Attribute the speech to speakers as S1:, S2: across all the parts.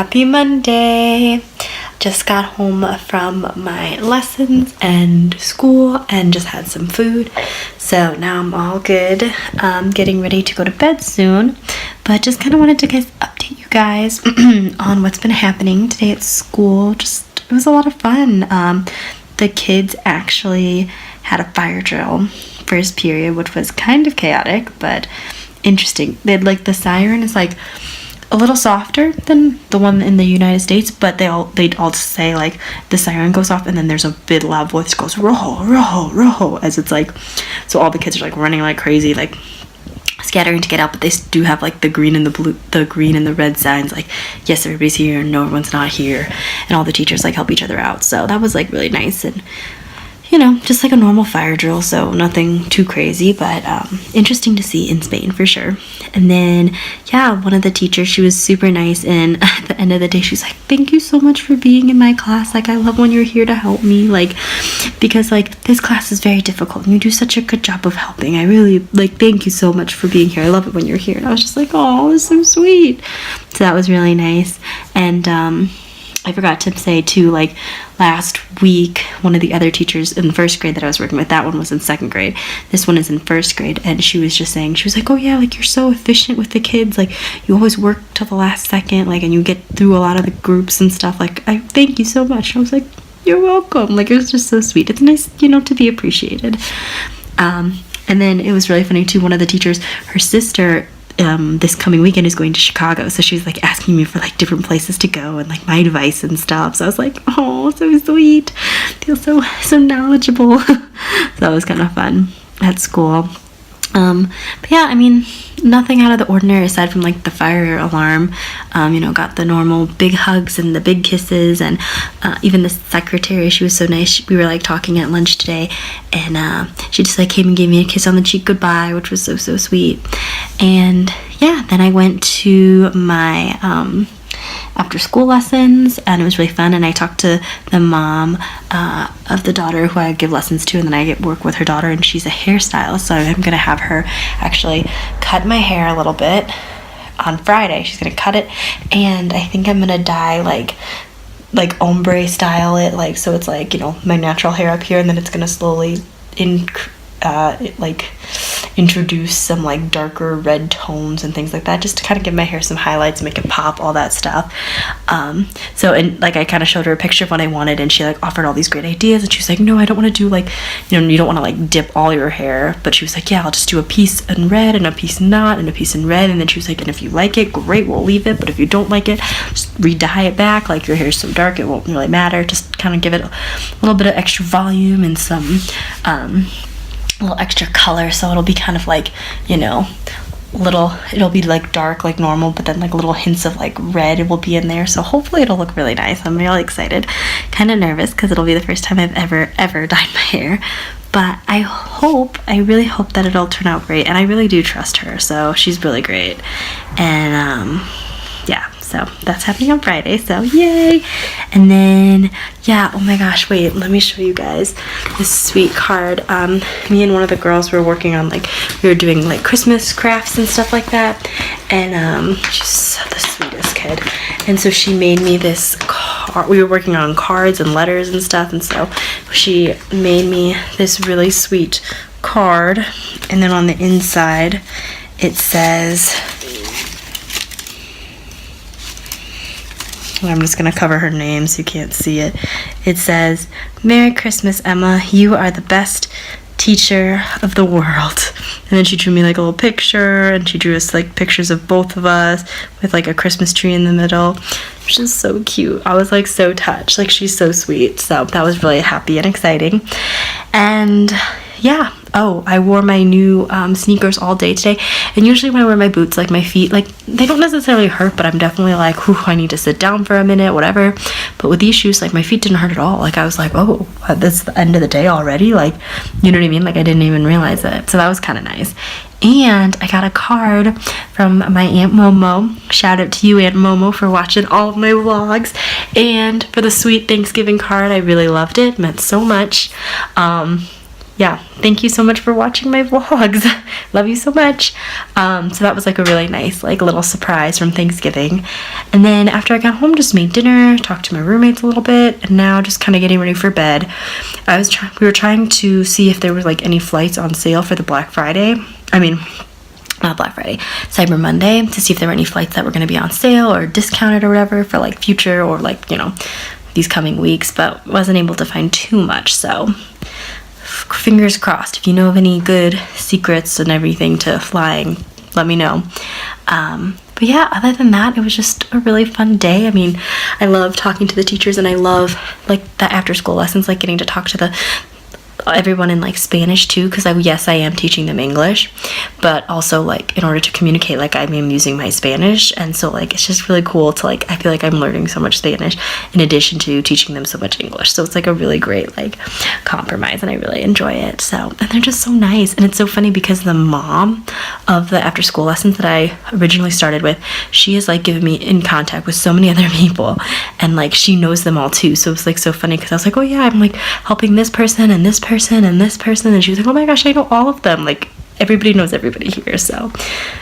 S1: Happy Monday! Just got home from my lessons and school and just had some food. So now I'm all good. Getting ready to go to bed soon. But just kind of wanted to update you guys on what's been happening today at school. It was a lot of fun. The kids actually had a fire drill first period, which was kind of chaotic, but interesting. They'd the siren is a little softer than the one in the United States, but they'd all say the siren goes off and then there's a big loud voice that goes rojo, rojo, rojo, as it's so all the kids are running like crazy, scattering to get out, but they do have the green and the green and the red signs yes, everybody's here, no, everyone's not here, and all the teachers help each other out. So that was really nice, and just a normal fire drill, so nothing too crazy, but interesting to see in Spain for sure. And then, yeah, one of the teachers, she was super nice, and at the end of the day, she's like, thank you so much for being in my class. I love when you're here to help me, because this class is very difficult, and you do such a good job of helping. I really, thank you so much for being here. I love it when you're here. And I was just oh, it's so sweet. So that was really nice. And, I forgot to say too, last week, one of the other teachers in first grade that I was working with, that one was in second grade. This one is in first grade, and she was just saying, she was oh yeah, you're so efficient with the kids. You always work till the last second, and you get through a lot of the groups and stuff. I thank you so much. And I was you're welcome. It was just so sweet. It's nice, to be appreciated. And then it was really funny too. One of the teachers, her sister, this coming weekend is going to Chicago, so she was asking me for different places to go and my advice and stuff. So I was oh, so sweet, feel so knowledgeable. So that was kind of fun at school. But yeah, I mean, nothing out of the ordinary aside from the fire alarm. Got the normal big hugs and the big kisses, and even the secretary, she was so nice. We were talking at lunch today, and she just came and gave me a kiss on the cheek goodbye, which was so sweet. And yeah, then I went to my after school lessons, and it was really fun. And I talked to the mom of the daughter who I give lessons to, and then I get work with her daughter, and she's a hairstylist, so I'm gonna have her actually cut my hair a little bit on Friday. She's gonna cut it, and I think I'm gonna dye ombre style it, so it's my natural hair up here, and then it's gonna slowly introduce some darker red tones and things like that, just to kind of give my hair some highlights, make it pop, all that stuff. I kind of showed her a picture of what I wanted, and she offered all these great ideas, and she was no, I don't want to do you don't want to dip all your hair, but she was yeah, I'll just do a piece in red and a piece not and a piece in red. And then she was and if you like it, great, we'll leave it, but if you don't like it, just re-dye it back. Your hair is so dark, it won't really matter. Just kind of give it a little bit of extra volume and some little extra color, so it'll be kind of it'll be dark normal, but then little hints of red will be in there, so hopefully it'll look really nice. I'm really excited, kind of nervous because it'll be the first time I've ever dyed my hair, but I really hope that it'll turn out great, and I really do trust her, so she's really great. And yeah, so that's happening on Friday, so yay. And then, yeah, oh my gosh, wait, let me show you guys this sweet card. Me and one of the girls were working on we were doing Christmas crafts and stuff like that, and she's the sweetest kid, and so she made me this card. We were working on cards and letters and stuff, and so she made me this really sweet card, and then on the inside it says, I'm just going to cover her name so you can't see it. It says, Merry Christmas, Emma. You are the best teacher of the world. And then she drew me a little picture, and she drew us pictures of both of us with a Christmas tree in the middle, which is so cute. I was so touched. She's so sweet. So that was really happy and exciting. And yeah, oh, I wore my new sneakers all day today, and usually when I wear my boots, my feet, they don't necessarily hurt, but I'm definitely whew, I need to sit down for a minute, whatever. But with these shoes, my feet didn't hurt at all. I was oh, that's the end of the day already, you know what I mean? I didn't even realize it, so that was kind of nice. And I got a card from my Aunt Momo. Shout out to you, Aunt Momo, for watching all of my vlogs, and for the sweet Thanksgiving card. I really loved it. It meant so much. yeah, thank you so much for watching my vlogs. Love you so much. So that was like a really nice like little surprise from Thanksgiving. And then after I got home, just made dinner, talked to my roommates a little bit, and now just kind of getting ready for bed. We were trying to see if there was like any flights on sale for the Black Friday. Not Black Friday, Cyber Monday, to see if there were any flights that were going to be on sale or discounted or whatever for like future or like, you know, these coming weeks, but wasn't able to find too much. So fingers crossed. If you know of any good secrets and everything to flying, let me know. But yeah, other than that, it was just a really fun day. I mean, I love talking to the teachers, and I love like the after school lessons, like getting to talk to everyone in like Spanish too, because yes, I am teaching them English, but also like in order to communicate, like I am using my Spanish, and so like it's just really cool to like, I feel like I'm learning so much Spanish in addition to teaching them so much English. So it's like a really great like compromise, and I really enjoy it. So, and they're just so nice, and it's so funny because the mom of the after school lessons that I originally started with, she is like giving me in contact with so many other people, and like she knows them all too. So it's like so funny because I was like, oh yeah, I'm like helping this person and this person and this person, and she was like, oh my gosh, I know all of them. Like everybody knows everybody here. So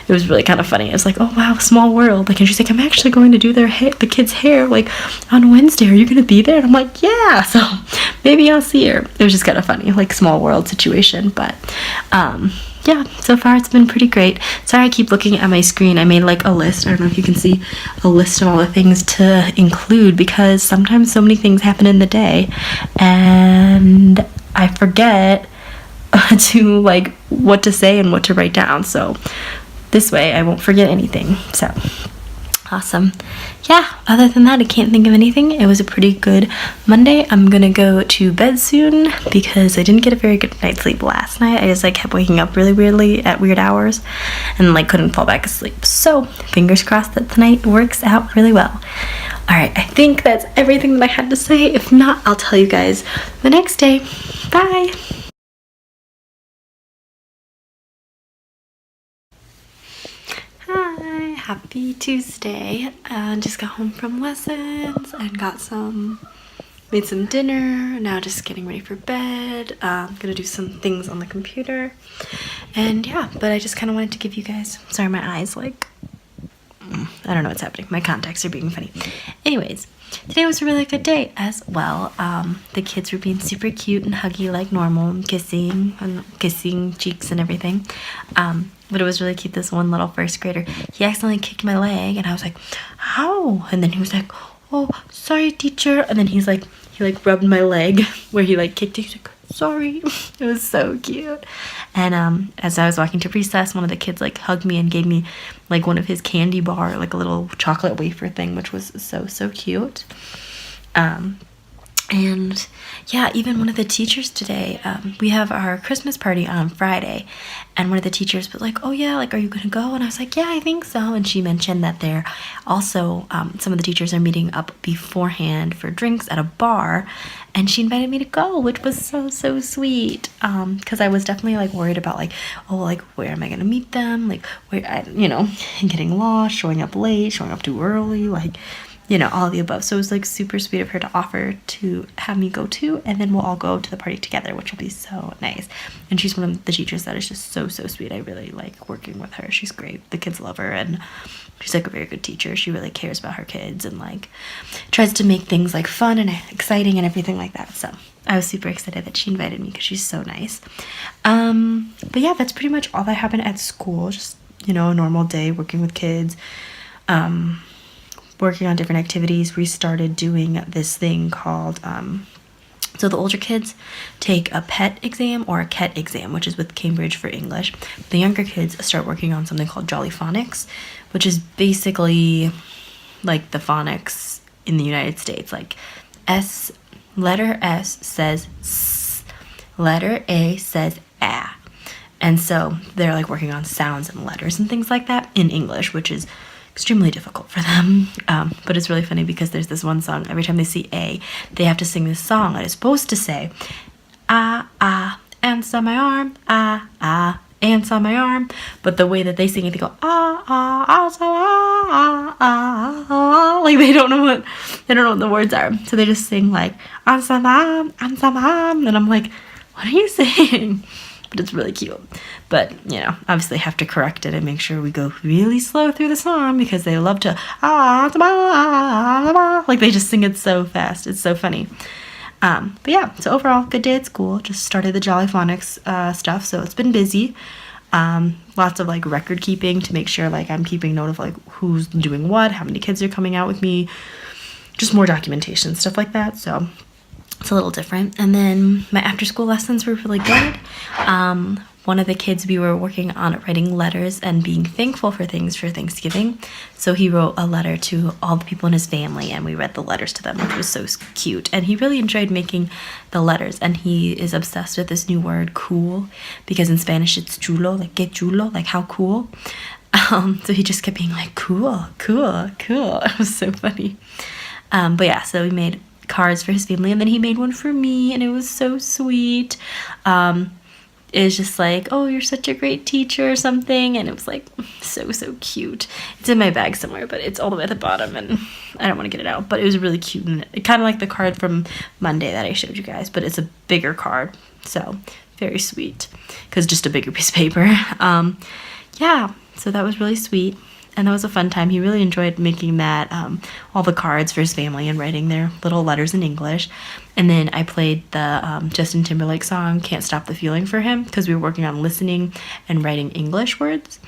S1: it was really kind of funny. I was like, oh wow, small world. Like, and she's like, I'm actually going to do the kids' hair like on Wednesday. Are you gonna be there? And I'm like, yeah. So maybe I'll see her. It was just kind of funny, like small world situation. But yeah, so far it's been pretty great. Sorry, I keep looking at my screen. I made like a list. I don't know if you can see a list of all the things to include, because sometimes so many things happen in the day and I forget to like what to say and what to write down. So this way I won't forget anything. So awesome. Yeah, other than that, I can't think of anything. It was a pretty good Monday. I'm gonna go to bed soon because I didn't get a very good night's sleep last night. I just like kept waking up really weirdly at weird hours and like couldn't fall back asleep. So fingers crossed that tonight works out really well. All right, I think that's everything that I had to say. If not, I'll tell you guys the next day. Bye. Hi, happy Tuesday. Just got home from lessons and made some dinner. Now just getting ready for bed. Gonna do some things on the computer. And yeah, but I just kind of wanted to give you guys, sorry, my eyes like, I don't know what's happening. My contacts are being funny. Anyways, today was a really good day as well. The kids were being super cute and huggy like normal, kissing cheeks and everything. But it was really cute. This one little first grader, he accidentally kicked my leg, and I was like, "How?" And then he was like, "Oh, sorry, teacher." And then he rubbed my leg where he like kicked it. He's like, "Sorry." It was so cute. And as I was walking to recess, one of the kids like hugged me and gave me like one of his candy bar, like a little chocolate wafer thing, which was so cute. And yeah, even one of the teachers today, we have our Christmas party on Friday, and one of the teachers was like, oh yeah, like, are you gonna go? And I was like, yeah, I think so. And she mentioned that they're also, some of the teachers are meeting up beforehand for drinks at a bar, and she invited me to go, which was so sweet. Because I was definitely like worried about like, oh, like where am I gonna meet them? Like where, getting lost, showing up late, showing up too early, like, all of the above. So it was like super sweet of her to offer to have me go too, and then we'll all go to the party together, which will be so nice. And she's one of the teachers that is just so sweet. I really like working with her. She's great. The kids love her, and she's like a very good teacher. She really cares about her kids and like tries to make things like fun and exciting and everything like that. So I was super excited that she invited me because she's so nice. But yeah, that's pretty much all that happened at school. Just, a normal day working with kids. Working on different activities. We started doing this thing called, so the older kids take a PET exam or a CET exam, which is with Cambridge for English. The younger kids start working on something called Jolly Phonics, which is basically like the phonics in the United States. Like letter S says S, letter A says A. And so they're like working on sounds and letters and things like that in English, which is extremely difficult for them, but it's really funny because there's this one song, every time they see A, they have to sing this song that is supposed to say, ah, ants on my arm, ah, ants on my arm, but the way that they sing it, they go, also, like they don't know what the words are, so they just sing like, and I'm like, what are you saying? But it's really cute. But, you know, obviously have to correct it and make sure we go really slow through the song because they love to, like they just sing it so fast. It's so funny. But yeah, so overall, good day at school. Just started the Jolly Phonics stuff, so it's been busy. Lots of like record keeping to make sure like I'm keeping note of like who's doing what, how many kids are coming out with me, just more documentation, stuff like that. So it's a little different. And then my after school lessons were really good. One of the kids, we were working on writing letters and being thankful for things for Thanksgiving. So he wrote a letter to all the people in his family and we read the letters to them, which was so cute. And he really enjoyed making the letters, and he is obsessed with this new word, cool, because in Spanish it's chulo, like que chulo, like how cool. So he just kept being like, cool, cool, cool. It was so funny. But yeah, so we made cards for his family, and then he made one for me, and it was so sweet. It was just like, oh, you're such a great teacher or something, and it was like so cute. It's in my bag somewhere, but it's all the way at the bottom and I don't want to get it out, but it was really cute, and it kind of like the card from Monday that I showed you guys, but it's a bigger card, so very sweet because just a bigger piece of paper. Yeah, so that was really sweet. And that was a fun time. He really enjoyed making that, all the cards for his family and writing their little letters in English. And then I played the Justin Timberlake song, Can't Stop the Feeling, for him because we were working on listening and writing English words.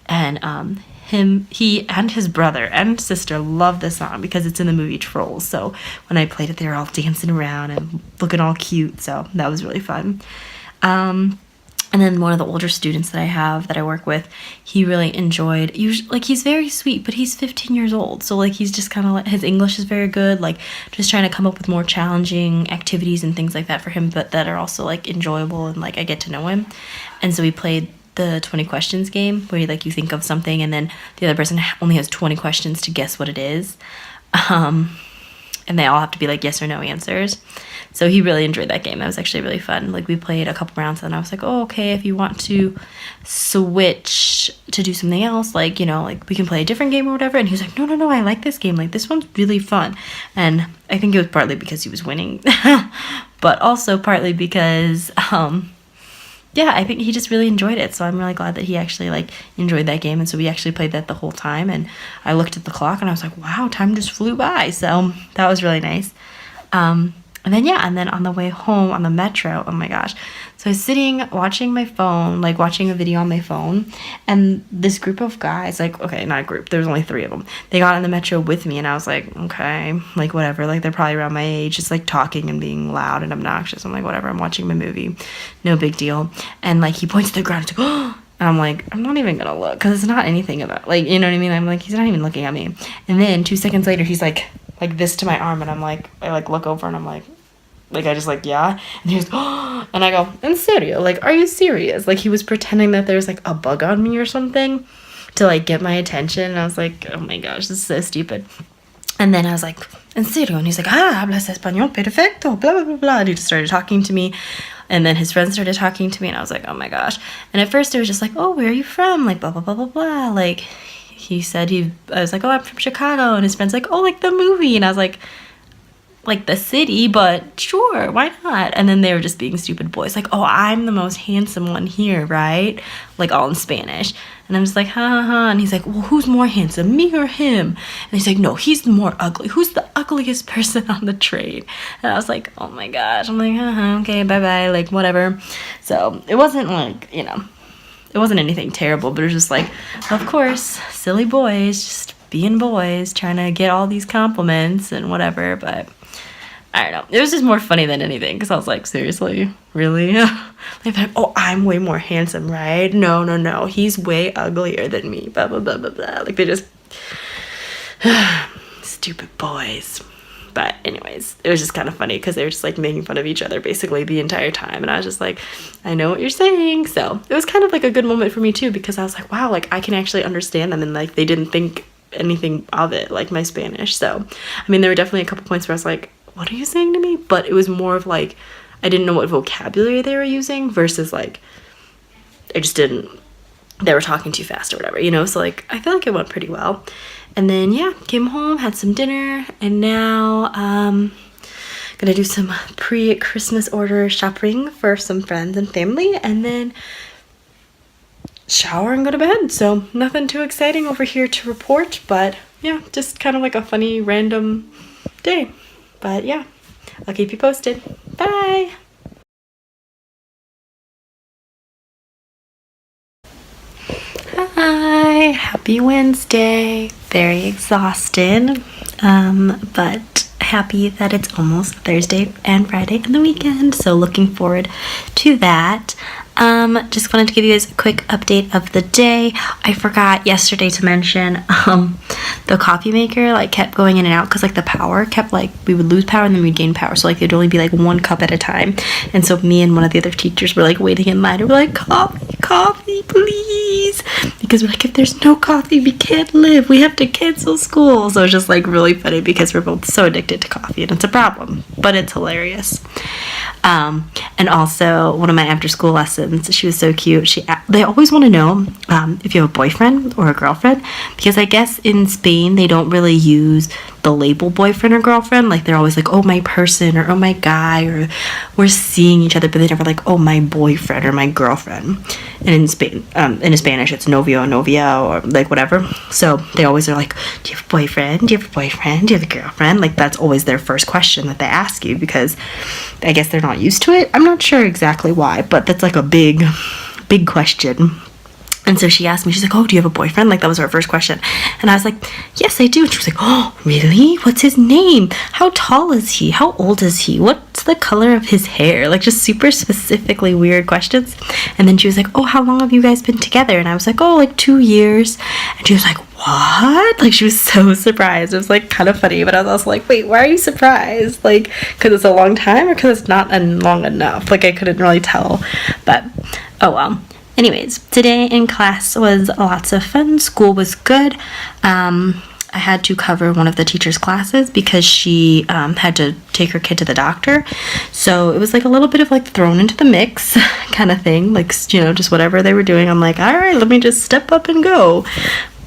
S1: And he and his brother and sister love this song because it's in the movie Trolls. So when I played it, they were all dancing around and looking all cute. So that was really fun. And then one of the older students that I work with, he really enjoyed, like he's very sweet, but he's 15 years old. So like he's just kind of like, his English is very good, like just trying to come up with more challenging activities and things like that for him, but that are also like enjoyable and like I get to know him. And so we played the 20 questions game where you think of something and then the other person only has 20 questions to guess what it is. And they all have to be like yes or no answers. So he really enjoyed that game. That was actually really fun. Like we played a couple rounds and I was like, oh, okay, if you want to switch to do something else, like, you know, like we can play a different game or whatever. And he was like, no, I like this game. Like this one's really fun. And I think it was partly because he was winning, but also partly because, yeah, I think he just really enjoyed it. So I'm really glad that he actually like enjoyed that game. And so we actually played that the whole time. And I looked at the clock and I was like, wow, time just flew by. So that was really nice. And then on the way home on the metro, oh my gosh. So I was sitting watching my phone, like watching a video on my phone, and this group of guys, like, okay, not a group, there's only 3 of them. They got on the metro with me and I was like, okay, like whatever, like they're probably around my age, just like talking and being loud and obnoxious. I'm like, whatever, I'm watching my movie, no big deal. And like he points to the ground and he's like, oh, and I'm like, I'm not even gonna look because it's not anything about, like, you know what I mean? I'm like, he's not even looking at me. And then 2 seconds later, he's like this to my arm, and I'm like, I like look over and I'm like I just like, yeah. And he goes, oh, and I go, en serio? Like, are you serious? Like he was pretending that there's like a bug on me or something to like get my attention. And I was like, oh my gosh, this is so stupid. And then I was like, en serio? And he's like, hablas español perfecto, blah, blah, blah, blah. And he just started talking to me. And then his friends started talking to me, and I was like, oh my gosh. And at first it was just like, oh, where are you from? Like, blah, blah, blah, blah, blah. Like, he said I was like, oh, I'm from Chicago. And his friend's like, oh, like the movie. And I was like the city, but sure, why not? And then they were just being stupid boys, like, oh, I'm the most handsome one here, right? Like all in Spanish. And I'm just like, ha ha ha. And he's like, well, who's more handsome, me or him? And he's like, no, he's more ugly. Who's the ugliest person on the train? And I was like, oh my gosh. I'm like, okay, bye bye, like whatever. So it wasn't like, you know, it wasn't anything terrible, but it was just like, of course, silly boys just being boys trying to get all these compliments and whatever. But I don't know. It was just more funny than anything because I was like, seriously? Really? Like, oh, I'm way more handsome, right? No. He's way uglier than me. Blah, blah, blah, blah, blah. Like, they just... stupid boys. But anyways, it was just kind of funny because they were just like making fun of each other basically the entire time. And I was just like, I know what you're saying. So it was kind of like a good moment for me too because I was like, wow, like I can actually understand them. And like they didn't think anything of it, like my Spanish. So, I mean, there were definitely a couple points where I was like, what are you saying to me? But it was more of like, I didn't know what vocabulary they were using versus like, I just didn't, they were talking too fast or whatever, you know? So like, I feel like it went pretty well. And then, yeah, came home, had some dinner, and now, gonna gonna do some pre-Christmas order shopping for some friends and family, and then shower and go to bed. So nothing too exciting over here to report, but yeah, just kind of like a funny random day. But yeah, I'll keep you posted. Bye. Hi, happy Wednesday. Very exhausted, but happy that it's almost Thursday and Friday and the weekend, so looking forward to that. Just wanted to give you guys a quick update of the day. I forgot yesterday to mention the coffee maker like kept going in and out because like the power kept like, we would lose power and then we'd gain power, so like it'd only be like one cup at a time. And so me and one of the other teachers were like waiting in line and we're like, coffee please, because we're like, if there's no coffee we can't live, we have to cancel school. So it's just like really funny because we're both so addicted to coffee and it's a problem, but it's hilarious. And also one of my after school lessons, she was so cute. They always want to know if you have a boyfriend or a girlfriend, because I guess in Spain they don't really use the label boyfriend or girlfriend. Like they're always like, oh my person, or oh my guy, or we're seeing each other, but they never like, oh my boyfriend or my girlfriend. And in Spain, in Spanish it's novio, novia, or like whatever. So they always are like, do you have a boyfriend? Do you have a boyfriend? Do you have a girlfriend? Like that's always their first question that they ask you, because I guess they're not used to it. I'm not sure exactly why, but that's like a big question. And so she asked me, she's like, oh, do you have a boyfriend? Like that was her first question. And I was like, yes, I do. And she was like, oh, really? What's his name? How tall is he? How old is he? What's the color of his hair? Like just super specifically weird questions. And then she was like, oh, how long have you guys been together? And I was like, oh, like 2 years. And she was like, what? Like she was so surprised. It was like kind of funny, but I was also like, wait, why are you surprised? Like, because it's a long time or because it's not long enough? Like I couldn't really tell, but oh well. Anyways, today in class was lots of fun. School was good. I had to cover one of the teacher's classes because she had to take her kid to the doctor. So it was like a little bit of like thrown into the mix kind of thing. Like, you know, just whatever they were doing. I'm like, all right, let me just step up and go.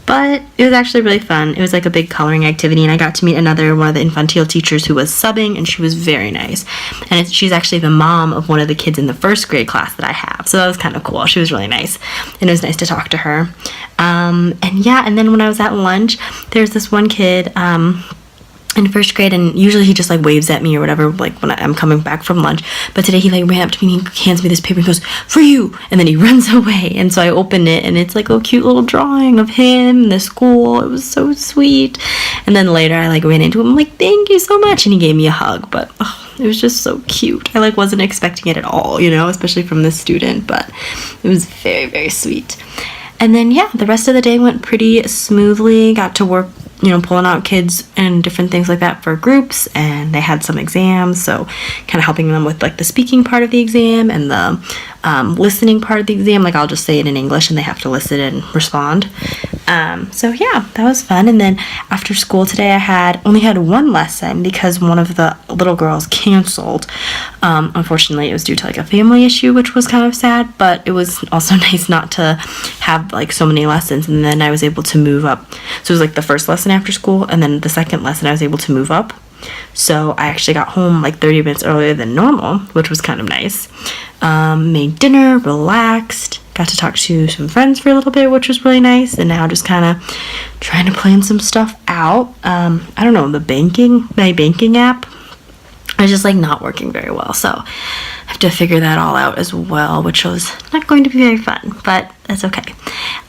S1: But it was actually really fun. It was like a big coloring activity, and I got to meet one of the infantile teachers who was subbing, and she was very nice. And she's actually the mom of one of the kids in the first grade class that I have, so that was kind of cool. She was really nice, and it was nice to talk to her. And yeah, and then when I was at lunch, there's this one kid in first grade, and usually he just like waves at me or whatever, like when I'm coming back from lunch, but today he like ran up to me and he hands me this paper and goes, for you, and then he runs away. And so I opened it, and it's like a cute little drawing of him and the school. It was so sweet. And then later I like ran into him, I'm like, thank you so much, and he gave me a hug. But it was just so cute. I like wasn't expecting it at all, you know, especially from this student, but it was very, very sweet. And then yeah, the rest of the day went pretty smoothly. Got to work, you know, pulling out kids and different things like that for groups, and they had some exams, so kind of helping them with like the speaking part of the exam and the listening part of the exam. Like I'll just say it in English and they have to listen and respond. So yeah, that was fun. And then after school today I only had one lesson because one of the little girls canceled. Unfortunately it was due to like a family issue, which was kind of sad, but it was also nice not to have like so many lessons. And then I was able to move up, so it was like the first lesson after school, and then the second lesson I was able to move up. So I actually got home like 30 minutes earlier than normal, which was kind of nice. Made dinner, relaxed, got to talk to some friends for a little bit, which was really nice. And now just kind of trying to plan some stuff out. I don't know, my banking app is just like not working very well, so I have to figure that all out as well, which was not going to be very fun, but that's okay.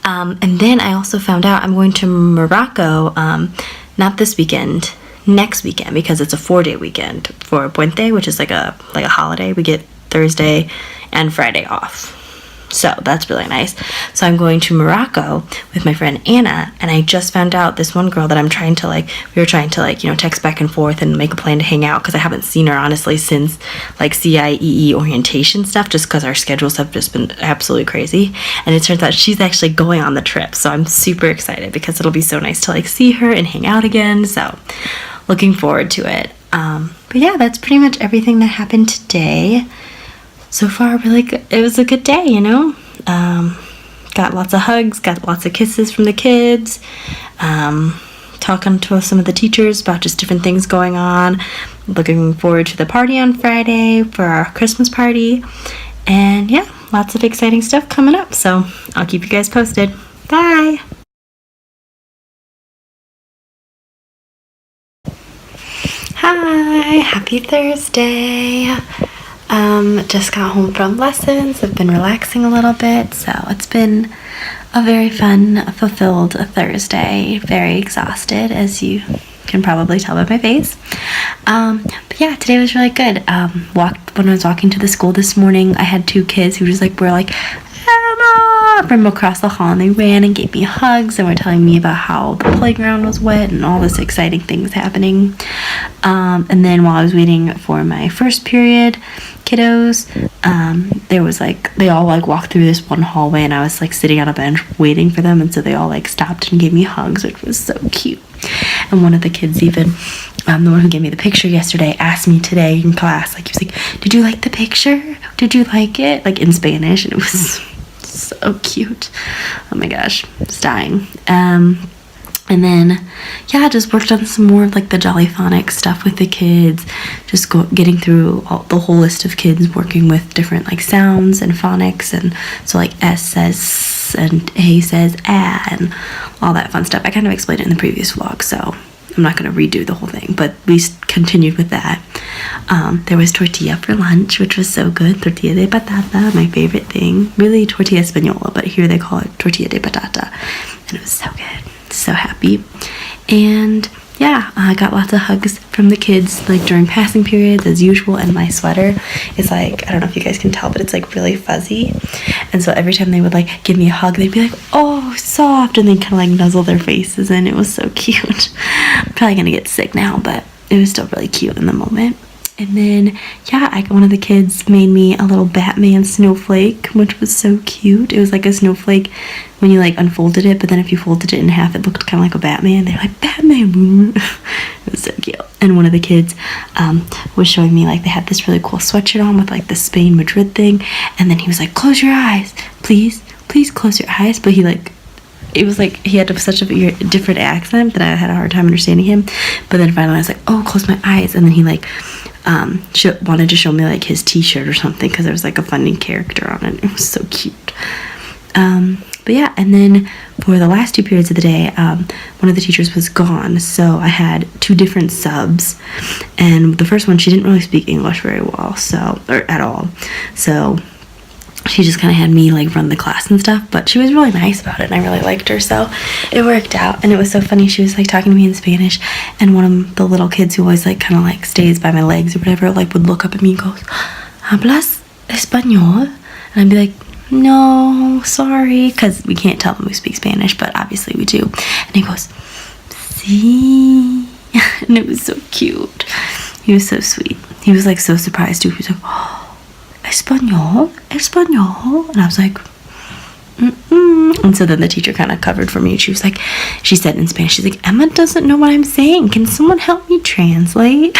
S1: And then I also found out I'm going to Morocco, not this weekend, next weekend, because it's a 4-day weekend for Puente, which is like a holiday. We get Thursday and Friday off. So that's really nice. So I'm going to Morocco with my friend Anna, and I just found out this one girl that we were trying to you know, text back and forth and make a plan to hang out, because I haven't seen her honestly since like CIEE orientation stuff, just because our schedules have just been absolutely crazy. And it turns out she's actually going on the trip, so I'm super excited because it'll be so nice to like see her and hang out again. So looking forward to it. But yeah, that's pretty much everything that happened today. So far, really good. It was a good day, you know. Got lots of hugs, got lots of kisses from the kids. Talked talking to some of the teachers about just different things going on. Looking forward to the party on Friday for our Christmas party. And yeah, lots of exciting stuff coming up. So I'll keep you guys posted. Bye! Hi, happy Thursday. Just got home from lessons. I've been relaxing a little bit, so it's been a very fun, fulfilled Thursday. Very exhausted, as you can probably tell by my face. But yeah, today was really good. When I was walking to the school this morning, I had two kids who just were like, Emma, from across the hall, and they ran and gave me hugs and were telling me about how the playground was wet and all this exciting things happening. And then while I was waiting for my first period kiddos, there was they all walked through this one hallway, and I was sitting on a bench waiting for them, and so they all stopped and gave me hugs, which was so cute. And one of the kids even, the one who gave me the picture yesterday, asked me today in class, he was like, did you like the picture? Did you like it? In Spanish, and it was so cute. Oh my gosh, it's dying. And then, yeah, just worked on some more of the Jollyphonic stuff with the kids. Just getting through the whole list of kids working with different sounds and phonics. And so S says S and A says A and all that fun stuff. I kind of explained it in the previous vlog, so I'm not going to redo the whole thing. But we continued with that. There was tortilla for lunch, which was so good. Tortilla de patata, my favorite thing. Really tortilla española, but here they call it tortilla de patata. And it was so good. So happy. And yeah, I got lots of hugs from the kids during passing periods as usual, and my sweater is I don't know if you guys can tell, but it's really fuzzy, and so every time they would give me a hug, they'd be like, oh, soft, and they'd kind of nuzzle their faces, and it was so cute. I'm probably gonna get sick now, but it was still really cute in the moment. And then, yeah, one of the kids made me a little Batman snowflake, which was so cute. It was a snowflake when you unfolded it, but then if you folded it in half, it looked kind of like a Batman. They're like, Batman! It was so cute. And one of the kids was showing me, they had this really cool sweatshirt on with, the Spain Madrid thing. And then he was like, close your eyes, please close your eyes. But he, it was he had such a different accent that I had a hard time understanding him. But then finally I was like, oh, close my eyes. And then he wanted to show me his t-shirt or something, because there was a funny character on it. It was so cute. But yeah, and then for the last two periods of the day, one of the teachers was gone, so I had two different subs. And the first one, she didn't really speak English very well, or at all, so she just kind of had me run the class and stuff, but she was really nice about it, and I really liked her, so it worked out. And it was so funny, she was talking to me in Spanish, and one of the little kids who always stays by my legs or whatever, would look up at me and goes, ¿Hablas español? And I'd be like, no, sorry, because we can't tell them we speak Spanish, but obviously we do. And he goes, sí. And it was so cute. He was so sweet. He was so surprised too. He was like, oh, Español? And I was like, mm-mm. And so then the teacher kind of covered for me. She said in Spanish, she's like, Emma doesn't know what I'm saying. Can someone help me translate?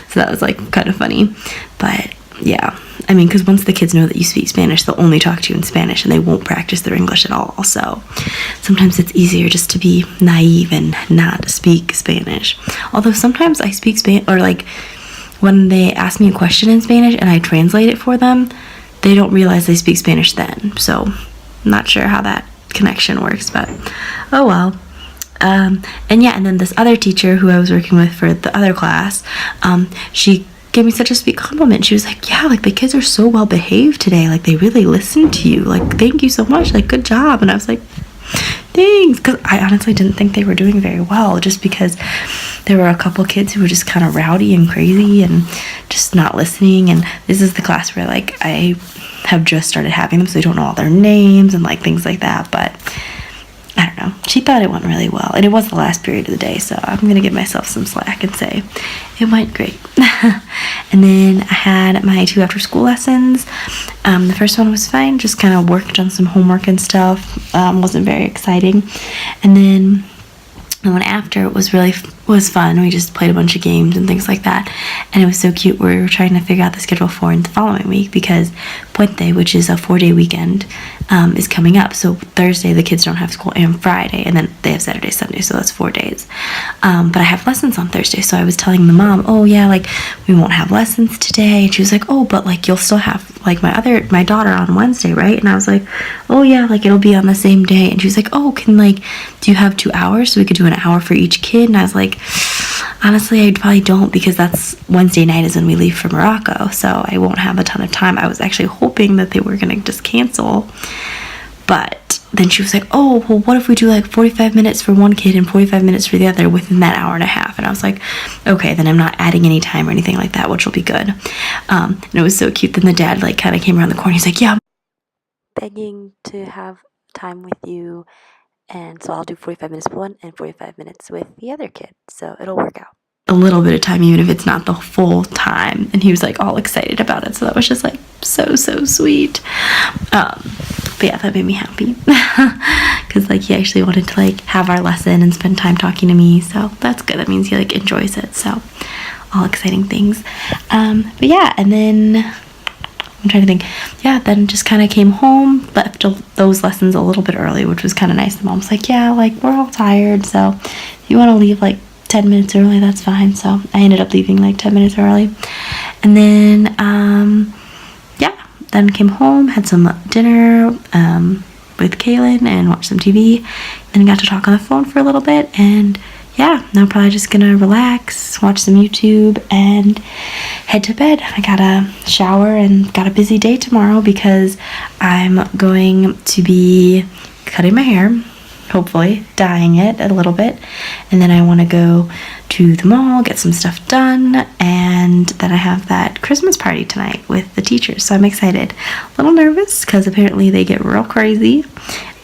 S1: So that was kind of funny. But yeah, because once the kids know that you speak Spanish, they'll only talk to you in Spanish, and they won't practice their English at all. So sometimes it's easier just to be naive and not speak Spanish. Although sometimes I speak Spanish, or when they ask me a question in Spanish and I translate it for them, they don't realize they speak Spanish then. So I'm not sure how that connection works, but oh well. And then this other teacher who I was working with for the other class, she gave me such a sweet compliment. She was like, yeah, the kids are so well behaved today. They really listened to you. Thank you so much. Good job. And I was like, thanks. Because I honestly didn't think they were doing very well, just because there were a couple kids who were just kind of rowdy and crazy and just not listening. And this is the class where I have just started having them, so they don't know all their names and things like that. But I don't know. She thought it went really well, and it was the last period of the day, so I'm gonna give myself some slack and say it went great. And then I had my 2 after school lessons. The first one was fine, just kind of worked on some homework and stuff. Wasn't very exciting. And then the one after was really was fun. We just played a bunch of games and things like that, and it was so cute. We were trying to figure out the schedule for the following week because Puente, which is a 4-day weekend, is coming up. So Thursday the kids don't have school, and Friday, and then they have Saturday, Sunday, so that's 4 days. But I have lessons on Thursday, so I was telling the mom, oh yeah, like we won't have lessons today, and she was like, oh, but like you'll still have like my daughter on Wednesday, right? And I was like, oh yeah, like it'll be on the same day. And she was like, oh, do you have 2 hours so we could do an hour for each kid? And I was like, honestly, I probably don't, because that's Wednesday night is when we leave for Morocco, so I won't have a ton of time. I was actually hoping that they were gonna just cancel, but then she was like, oh, well, what if we do like 45 minutes for one kid and 45 minutes for the other within that hour and a half? And I was like, okay, then I'm not adding any time or anything like that, which will be good. And it was so cute. Then the dad like kind of came around the corner. He's like, yeah, I'm begging to have time with you, and so I'll do 45 minutes with one and 45 minutes with the other kid, so it'll work out a little bit of time, even if it's not the full time. And he was like all excited about it, so that was just like so sweet. But yeah, that made me happy because like he actually wanted to like have our lesson and spend time talking to me, so that's good. That means he like enjoys it, so all exciting things. But yeah, and then I'm trying to think. Yeah, then just kind of came home, left those lessons a little bit early, which was kind of nice. The mom's like, yeah, like we're all tired, so if you want to leave like 10 minutes early, that's fine. So I ended up leaving like 10 minutes early. And then yeah, then came home, had some dinner with Kaylin and watched some TV, and got to talk on the phone for a little bit. And yeah, now I'm probably just gonna relax, watch some YouTube, and head to bed. I gotta shower and got a busy day tomorrow because I'm going to be cutting my hair, hopefully dyeing it a little bit, and then I want to go to the mall, get some stuff done, and then I have that Christmas party tonight with the teachers, so I'm excited. A little nervous because apparently they get real crazy,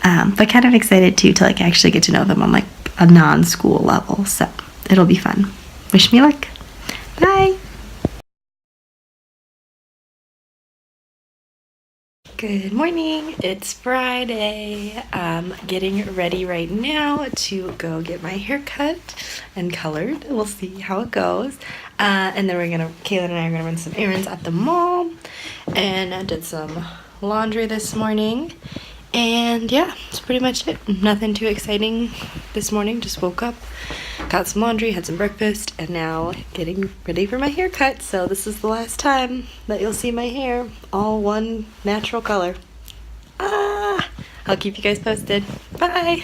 S1: but kind of excited too to like actually get to know them on like a non-school level, so it'll be fun. Wish me luck. Bye. Good morning, it's Friday. I'm getting ready right now to go get my hair cut and colored. We'll see how it goes. And then Kaylin and I are gonna run some errands at the mall. And I did some laundry this morning. And yeah, that's pretty much it. Nothing too exciting this morning, just woke up, got some laundry, had some breakfast, and now getting ready for my haircut. So this is the last time that you'll see my hair all one natural color. I'll keep you guys posted. Bye.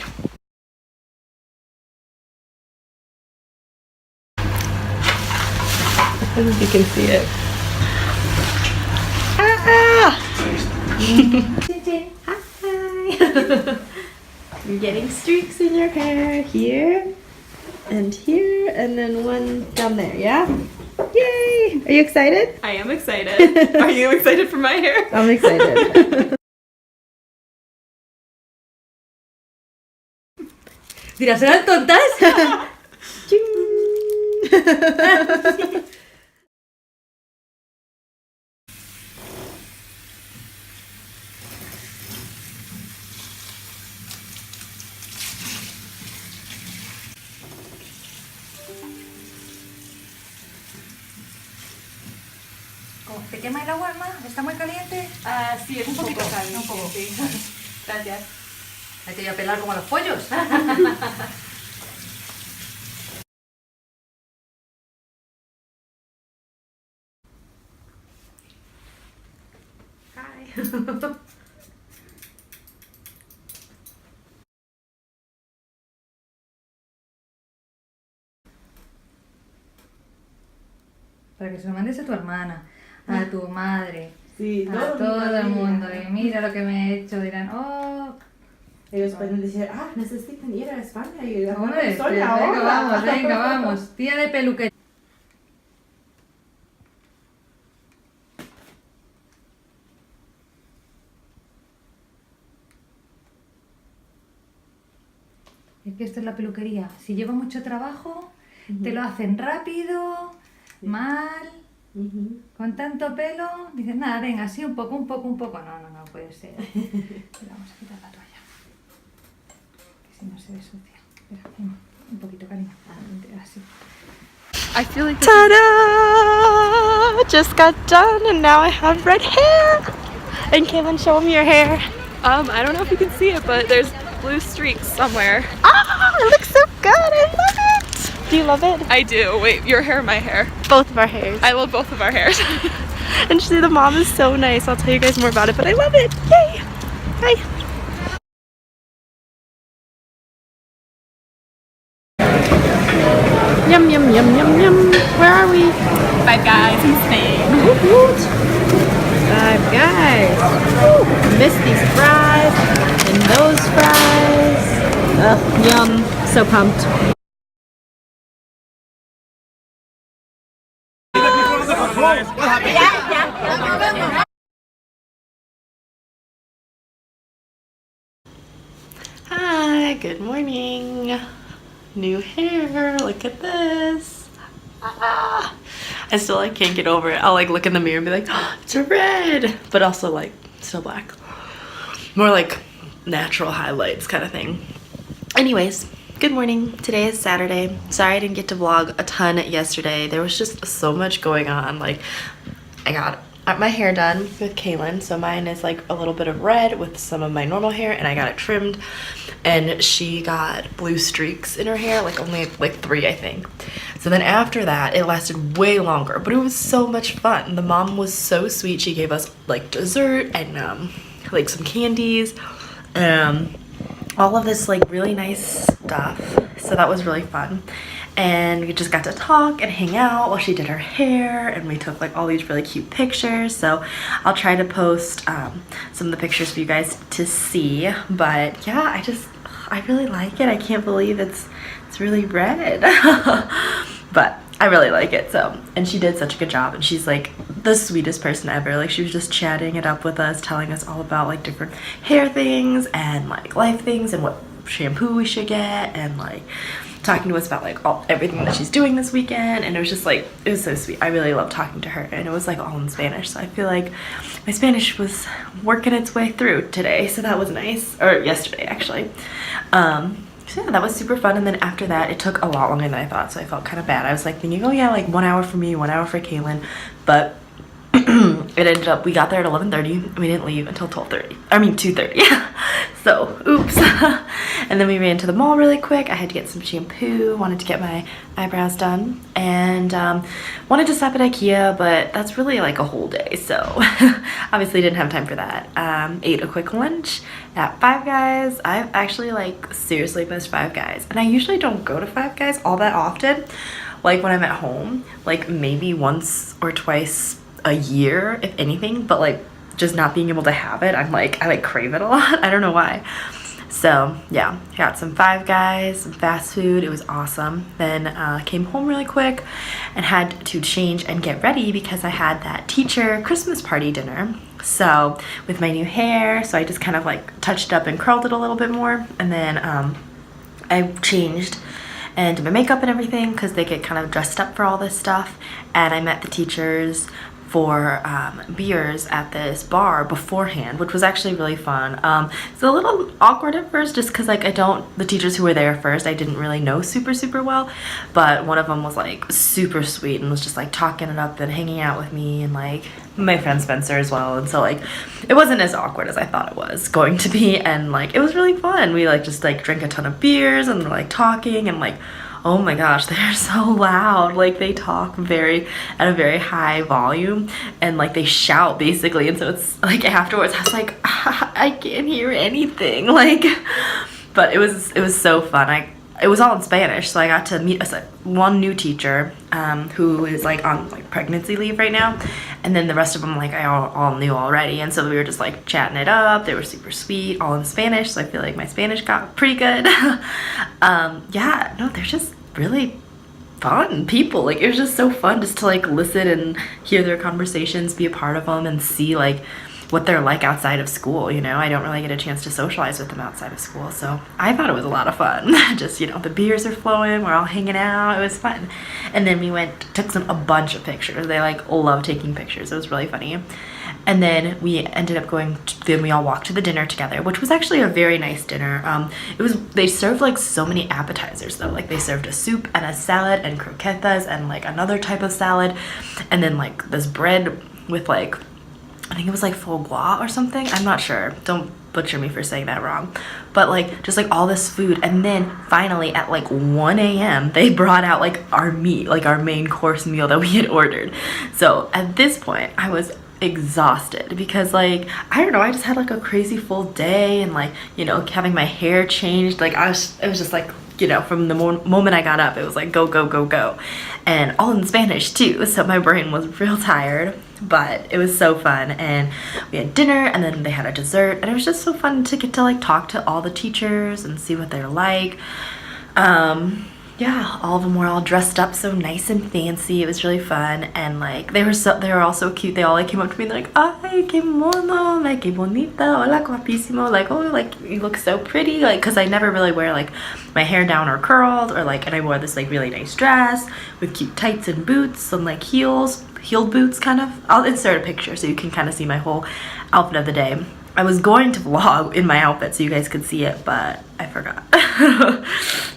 S1: I don't know if you can see it. You're getting streaks in your hair here and here, and then one down there, yeah? Yay! Are you excited?
S2: I am excited. Are you excited for my hair?
S1: I'm excited.
S2: Dirás, ¿eran tontas?
S3: ¿Te quema el agua, Alma? ¿Está muy caliente?
S2: Sí, es un poquito caliente.
S3: Un poco.
S2: Sí. Gracias.
S3: Hay que ir a pelar como los pollos.
S1: Hi.
S3: Para que se lo mandes a tu hermana, a tu madre,
S1: Sí,
S3: a todo el mundo. Y mira lo que me he hecho. Dirán, oh,
S1: Ellos pueden decir, necesitan ir a España y
S3: hombre, venga, vamos. Tía de peluquería. Es que esto es la peluquería. Si lleva mucho trabajo, te lo hacen rápido, mal, con tanto pelo. Dicen, nada, venga, así un poco. No puede ser. Pero vamos a quitar la toalla. Que si no se ve sucia. Espera, venga. Un poquito, cariño. Así.
S2: I feel like
S1: Ta-da! Just got done and now I have red hair. And Kaylin, show me your hair.
S2: I don't know if you can see it, but there's blue streaks somewhere.
S1: Ah, it looks so good. I love it. Do you love it?
S2: I do. Wait, your hair or my hair?
S1: Both of our hairs.
S2: I love both of our hairs.
S1: And she, the mom is so nice. I'll tell you guys more about it, but I love it. Yay! Bye. Yum, yum, yum, yum, yum. Where are we?
S2: Five Guys in Spain.
S1: Woot, woot. Five Guys. Woo. Miss these fries and those fries. Ugh, yum. So pumped. Hi, good morning. New hair, look at this. Ah. I still like can't get over it. I'll like look in the mirror and be like, oh, it's red, but also like still black. More like natural highlights kind of thing. Anyways, good morning. Today is Saturday. Sorry I didn't get to vlog a ton yesterday. There was just so much going on. Like, I got my hair done with Kaylin, so mine is like a little bit of red with some of my normal hair, and I got it trimmed, and she got blue streaks in her hair, like only like 3 I think. So then after that, it lasted way longer, but it was so much fun. The mom was so sweet. She gave us like dessert and like some candies, all of this like really nice stuff. So that was really fun. And we just got to talk and hang out while she did her hair, and we took like all these really cute pictures. So I'll try to post some of the pictures for you guys to see. But yeah, I really like it. I can't believe it's really red. But I really like it. So, and she did such a good job, and she's like the sweetest person ever. Like, she was just chatting it up with us, telling us all about like different hair things and like life things and what shampoo we should get, and like talking to us about like everything that she's doing this weekend. And it was just like, it was so sweet. I really loved talking to her, and it was like all in Spanish, so I feel like my Spanish was working its way through today, so that was nice. Or yesterday actually. So yeah, that was super fun. And then after that, it took a lot longer than I thought, so I felt kind of bad. I was like thinking, oh yeah, like 1 hour for me, 1 hour for Kaylin, but it ended up, we got there at 11:30 and we didn't leave until 12:30. I mean 2:30. So oops. And then we ran to the mall really quick. I had to get some shampoo, wanted to get my eyebrows done, and wanted to stop at IKEA, but that's really like a whole day, so obviously didn't have time for that. Ate a quick lunch at Five Guys. I've actually like seriously missed Five Guys, and I usually don't go to Five Guys all that often. Like when I'm at home, like maybe once or twice a year if anything, but like just not being able to have it, I like crave it a lot. I don't know why. So yeah, got some Five Guys, some fast food. It was awesome. Then came home really quick and had to change and get ready because I had that teacher Christmas party dinner. So with my new hair, so I just kind of like touched up and curled it a little bit more, and then I changed and did my makeup and everything because they get kind of dressed up for all this stuff. And I met the teachers for beers at this bar beforehand, which was actually really fun. It's a little awkward at first just because like the teachers who were there first I didn't really know super well, but one of them was like super sweet and was just like talking it up and hanging out with me, and like my friend Spencer as well, and so like it wasn't as awkward as I thought it was going to be, and like it was really fun. We like just like drank a ton of beers and were like talking, and like, oh my gosh, they're so loud. Like they talk at a very high volume, and like they shout basically, and so it's like afterwards I was like, I can't hear anything, like, but it was so fun. It was all in Spanish, so I got to meet one new teacher who is like on like pregnancy leave right now, and then the rest of them like I all knew already, and so we were just like chatting it up. They were super sweet, all in Spanish, so I feel like my Spanish got pretty good. Yeah, no, they're just really fun people. Like it was just so fun just to like listen and hear their conversations, be a part of them, and see like what they're like outside of school. You know, I don't really get a chance to socialize with them outside of school, so I thought it was a lot of fun. Just, you know, the beers are flowing, we're all hanging out, it was fun. And then we took a bunch of pictures. They like love taking pictures. It was really funny. And then we ended up then we all walked to the dinner together, which was actually a very nice dinner. They served like so many appetizers though. Like they served a soup and a salad and croquetas and like another type of salad, and then like this bread with like, I think it was like foie gras or something. I'm not sure. Don't butcher me for saying that wrong. But like just like all this food. And then finally at like 1 a.m. they brought out like our meat, like our main course meal that we had ordered. So at this point I was exhausted because like, I don't know, I just had like a crazy full day, and like, you know, having my hair changed. Like it was just like, you know, from the moment I got up, it was like go, go, go, go. And all in Spanish too. So my brain was real tired. But it was so fun, and we had dinner, and then they had a dessert, and it was just so fun to get to like talk to all the teachers and see what they're like. Yeah, all of them were all dressed up so nice and fancy. It was really fun, and like they were all so cute. They all like came up to me and they're like, "Ay, qué mono, like qué bonita, hola guapísimo," like, "Oh, like you look so pretty," like, because I never really wear like my hair down or curled, or like, and I wore this like really nice dress with cute tights and boots and like heeled boots kind of. I'll insert a picture so you can kind of see my whole outfit of the day. I was going to vlog in my outfit so you guys could see it, but I forgot.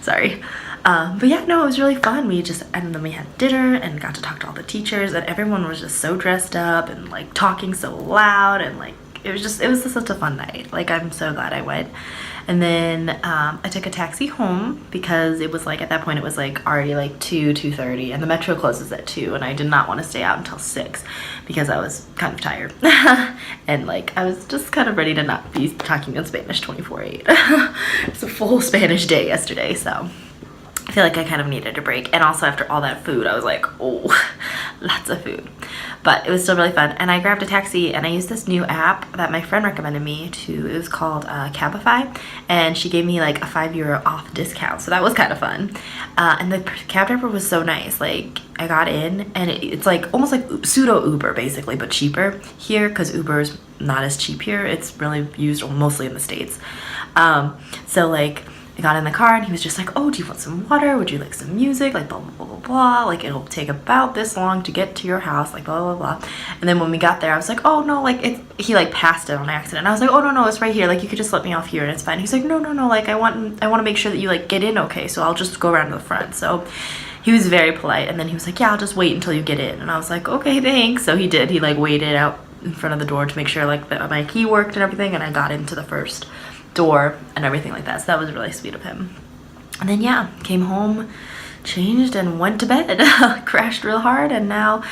S1: Sorry. But yeah, no, it was really fun. And then we had dinner and got to talk to all the teachers, and everyone was just so dressed up and like talking so loud, and like it was just such a fun night. Like I'm so glad I went. And then I took a taxi home because it was like, at that point it was like already like 2:30, and the metro closes at 2, and I did not want to stay out until 6 because I was kind of tired. And like I was just kind of ready to not be talking in Spanish 24/8. It's a full Spanish day yesterday, so I feel like I kind of needed a break. And also after all that food, I was like, oh, lots of food. But it was still really fun. And I grabbed a taxi, and I used this new app that my friend recommended me to. It was called Cabify, and she gave me like a €5 off discount. So that was kind of fun. And the cab driver was so nice. Like I got in, and it's like almost like pseudo Uber basically, but cheaper here, because Uber is not as cheap here. It's really used mostly in the States. So like, I got in the car, and he was just like, "Oh, do you want some water? Would you like some music? Like blah, blah, blah, blah, blah. Like it'll take about this long to get to your house, like blah, blah, blah." And then when we got there, I was like, "Oh no, like he like passed it on accident." And I was like, "Oh no, it's right here. Like you could just let me off here and it's fine." He's like, "No, like I want to make sure that you like get in okay, so I'll just go around to the front." So he was very polite, and then he was like, "Yeah, I'll just wait until you get in." And I was like, "Okay, thanks." So he did. He like waited out in front of the door to make sure like that my key worked and everything, and I got into the first door and everything like that. So that was really sweet of him. And then yeah, came home, changed, and went to bed. Crashed real hard, and now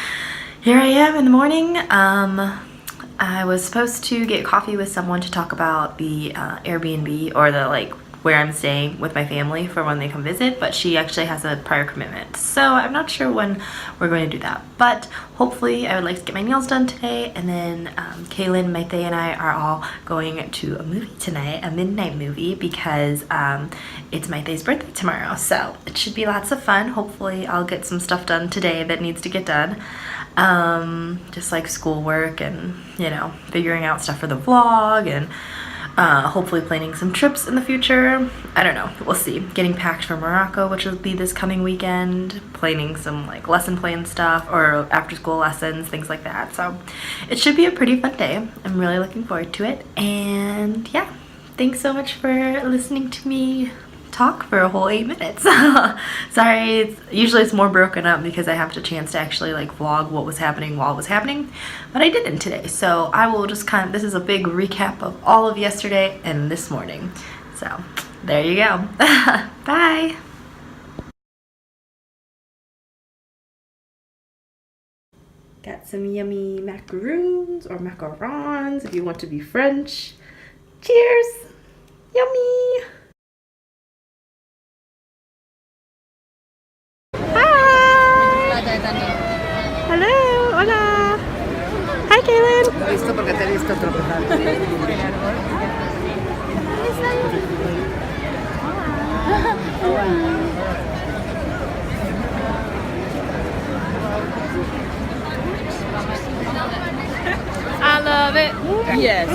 S1: here I am in the morning. I was supposed to get coffee with someone to talk about the Airbnb, or the like where I'm staying with my family for when they come visit, but she actually has a prior commitment, so I'm not sure when we're going to do that. But hopefully I would like to get my nails done today, and then Kaylin, Maite, and I are all going to a movie tonight, a midnight movie, because it's Maite's birthday tomorrow, so it should be lots of fun. Hopefully I'll get some stuff done today that needs to get done, just like schoolwork and, you know, figuring out stuff for the vlog, and hopefully planning some trips in the future. I don't know, we'll see. Getting packed for Morocco, which will be this coming weekend. Planning some like lesson plan stuff, or after school lessons, things like that. So it should be a pretty fun day. I'm really looking forward to it. And yeah, thanks so much for listening to me talk for a whole 8 minutes. Sorry, usually it's more broken up because I have the chance to actually like vlog what was happening while it was happening, but I didn't today. So I will just this is a big recap of all of yesterday and this morning. So there you go. Bye. Got some yummy macaroons, or macarons if you want to be French. Cheers. Yummy. Hello, hola. Hi, Kaylin.
S4: Listo porque te he visto tropezar.
S2: I love it. Yes.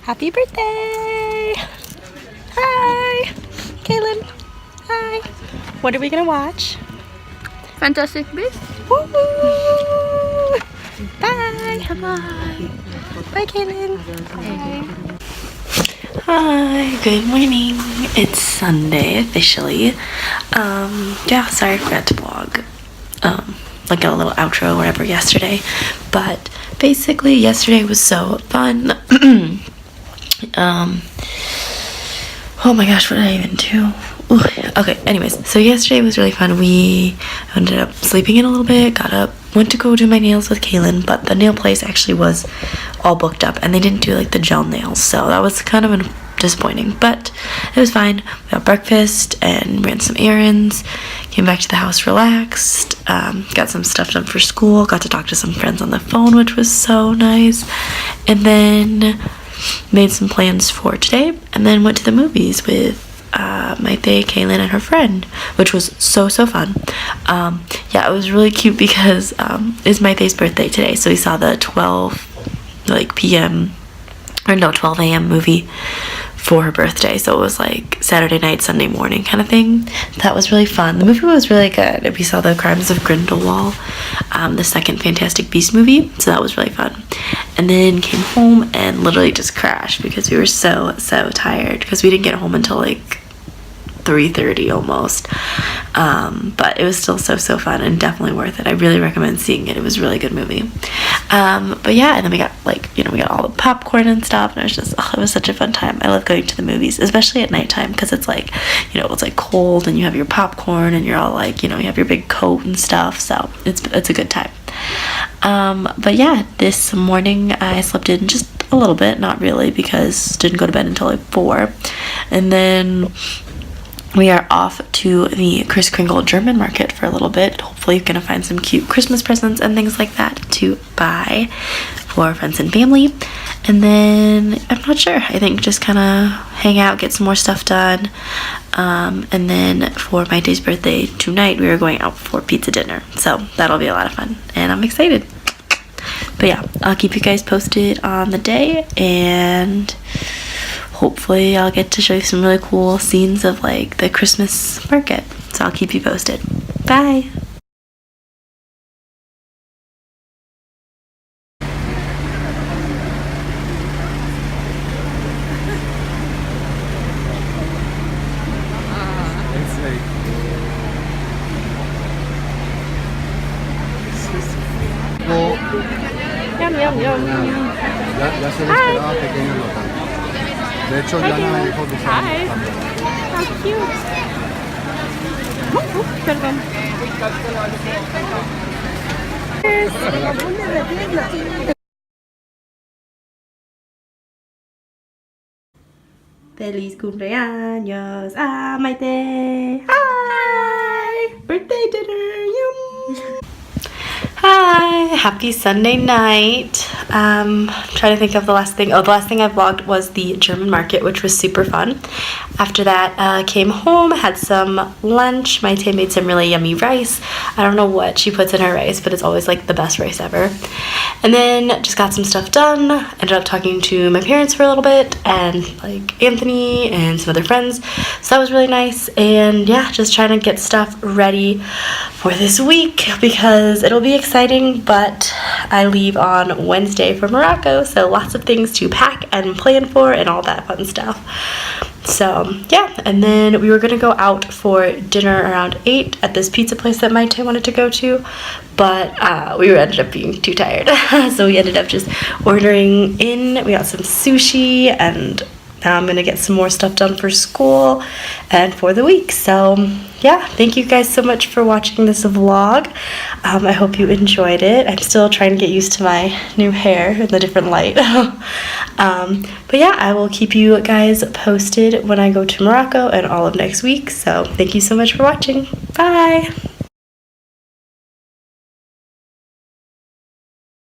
S1: Happy birthday! Hi! Kaylin! Hi! What are we gonna watch?
S2: Fantastic Beasts.
S1: Woo! Bye! Bye! Bye, Kaylin! Hi! Good morning! It's Sunday officially. Yeah, sorry I forgot to vlog. Like a little outro or whatever yesterday. But basically yesterday was so fun. Oh my gosh, what did I even do? Ooh, okay, anyways, so yesterday was really fun. We ended up sleeping in a little bit, got up, went to go do my nails with Kaylin, but the nail place actually was all booked up and they didn't do like the gel nails, so that was kind of disappointing, but it was fine. We got breakfast and ran some errands, came back to the house relaxed, got some stuff done for school, got to talk to some friends on the phone, which was so nice, and then made some plans for today, and then went to the movies with Maite, Kaylin, and her friend, which was so fun. Yeah, it was really cute because it's Maite's birthday today, so we saw the 12 a.m. movie for her birthday, so it was like Saturday night, Sunday morning kind of thing. That was really fun. The movie was really good. We saw The Crimes of Grindelwald, the second Fantastic Beasts movie, so that was really fun. And then came home and literally just crashed because we were so tired because we didn't get home until like 3:30 almost, but it was still so fun and definitely worth it. I really recommend seeing it. It was a really good movie. But yeah, and then we got we got all the popcorn and stuff, and it was just it was such a fun time. I love going to the movies, especially at nighttime, because it's like, it's like cold and you have your popcorn and you're all like, you have your big coat and stuff, so it's a good time. But yeah, this morning I slept in just a little bit, not really, because didn't go to bed until like 4, and then we are off to the Kris Kringle German market for a little bit. Hopefully you're gonna find some cute Christmas presents and things like that to buy for friends and family. And then I'm not sure, I think just kind of hang out, get some more stuff done. And then for my day's birthday tonight, we are going out for pizza dinner, so that'll be a lot of fun and I'm excited. But yeah, I'll keep you guys posted on the day, and hopefully I'll get to show you some really cool scenes of like the Christmas market. So I'll keep you posted. Bye!
S4: Ya se le esperaba pequeño local. De hecho, ya no me dijo que se
S2: Hi. How cute. Perdón.
S1: Feliz cumpleaños a Maite! Hi! Birthday dinner! Yum! Hi! Happy Sunday night. I'm trying to think of the last thing. Oh, the last thing I vlogged was the German market, which was super fun. After that, came home, had some lunch. Maite made some really yummy rice. I don't know what she puts in her rice, but it's always like the best rice ever. And then just got some stuff done. Ended up talking to my parents for a little bit, and like Anthony and some other friends. So that was really nice. And yeah, just trying to get stuff ready for this week because it'll be exciting, but I leave on Wednesday for Morocco, so lots of things to pack and plan for and all that fun stuff. So yeah, and then we were gonna go out for dinner around 8 at this pizza place that Maite wanted to go to, but we ended up being too tired. So we ended up just ordering in. We got some sushi, and now I'm gonna get some more stuff done for school and for the week. So yeah, thank you guys so much for watching this vlog. I hope you enjoyed it. I'm still trying to get used to my new hair and the different light. But yeah, I will keep you guys posted when I go to Morocco and all of next week. So thank you so much for watching. Bye!